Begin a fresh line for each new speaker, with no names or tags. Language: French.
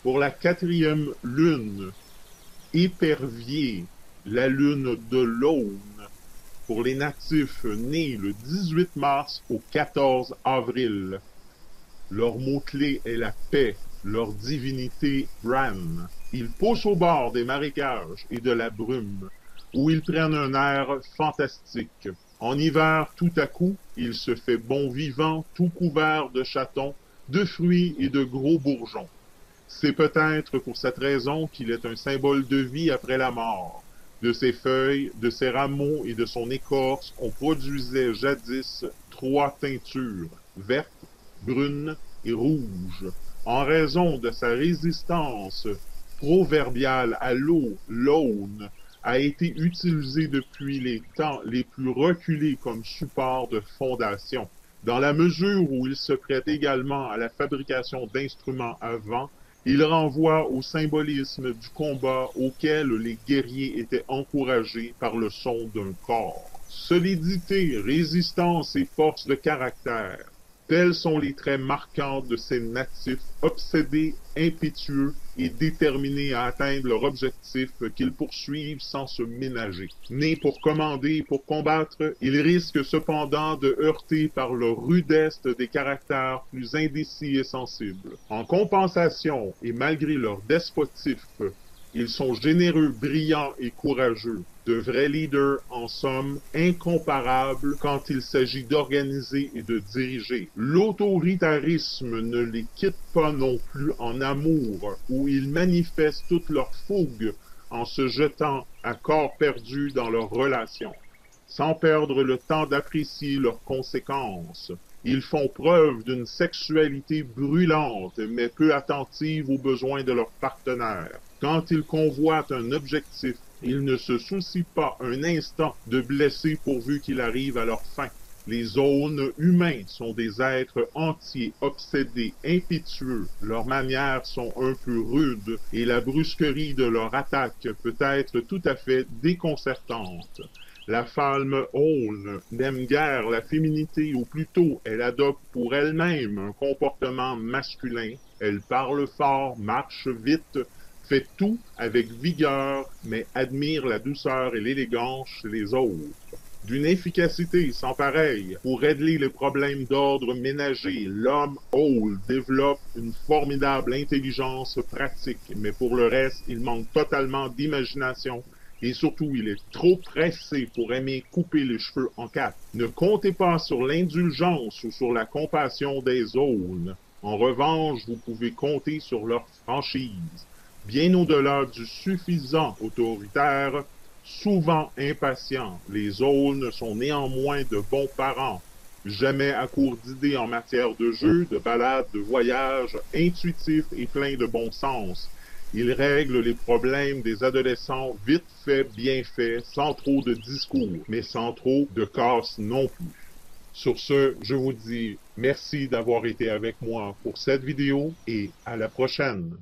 Pour la quatrième lune, Épervier, la lune de l'Aune, pour les natifs nés le 18 mars au 14 avril. Leur mot-clé est la paix, leur divinité Bran. Ils poussent au bord des marécages et de la brume, où ils prennent un air fantastique. En hiver, tout à coup, il se fait bon vivant, tout couvert de chatons, de fruits et de gros bourgeons. C'est peut-être pour cette raison qu'il est un symbole de vie après la mort. De ses feuilles, de ses rameaux et de son écorce, on produisait jadis trois teintures, verte, brune et rouge. En raison de sa résistance proverbiale à l'eau, l'aune a été utilisée depuis les temps les plus reculés comme support de fondation. Dans la mesure où il se prête également à la fabrication d'instruments à vent, il renvoie au symbolisme du combat auquel les guerriers étaient encouragés par le son d'un corps. Solidité, résistance et force de caractère, tels sont les traits marquants de ces natifs obsédés, impétueux et déterminés à atteindre leur objectif qu'ils poursuivent sans se ménager. Nés pour commander et pour combattre, ils risquent cependant de heurter par leur rudesse des caractères plus indécis et sensibles. En compensation, et malgré leur despotisme, ils sont généreux, brillants et courageux. De vrais leaders, en somme, incomparables quand il s'agit d'organiser et de diriger. L'autoritarisme ne les quitte pas non plus en amour, où ils manifestent toute leur fougue en se jetant à corps perdu dans leurs relations, sans perdre le temps d'apprécier leurs conséquences. Ils font preuve d'une sexualité brûlante, mais peu attentive aux besoins de leurs partenaires. Quand ils convoitent un objectif, ils ne se soucient pas un instant de blesser pourvu qu'il arrive à leur fin. Les zones humains sont des êtres entiers, obsédés, impétueux. Leurs manières sont un peu rudes et la brusquerie de leur attaque peut être tout à fait déconcertante. La femme Aune n'aime guère la féminité, ou plutôt elle adopte pour elle-même un comportement masculin. Elle parle fort, marche vite, fait tout avec vigueur, mais admire la douceur et l'élégance chez les autres. D'une efficacité sans pareille pour régler les problèmes d'ordre ménager, l'homme Hall développe une formidable intelligence pratique, mais pour le reste, il manque totalement d'imagination et surtout, il est trop pressé pour aimer couper les cheveux en quatre. Ne comptez pas sur l'indulgence ou sur la compassion des autres. En revanche, vous pouvez compter sur leur franchise. Bien au-delà du suffisant autoritaire, souvent impatients, les aulnes sont néanmoins de bons parents, jamais à court d'idées en matière de jeux, de balades, de voyages, intuitifs et pleins de bon sens. Ils règlent les problèmes des adolescents vite fait, bien fait, sans trop de discours, mais sans trop de casse non plus. Sur ce, je vous dis merci d'avoir été avec moi pour cette vidéo et à la prochaine.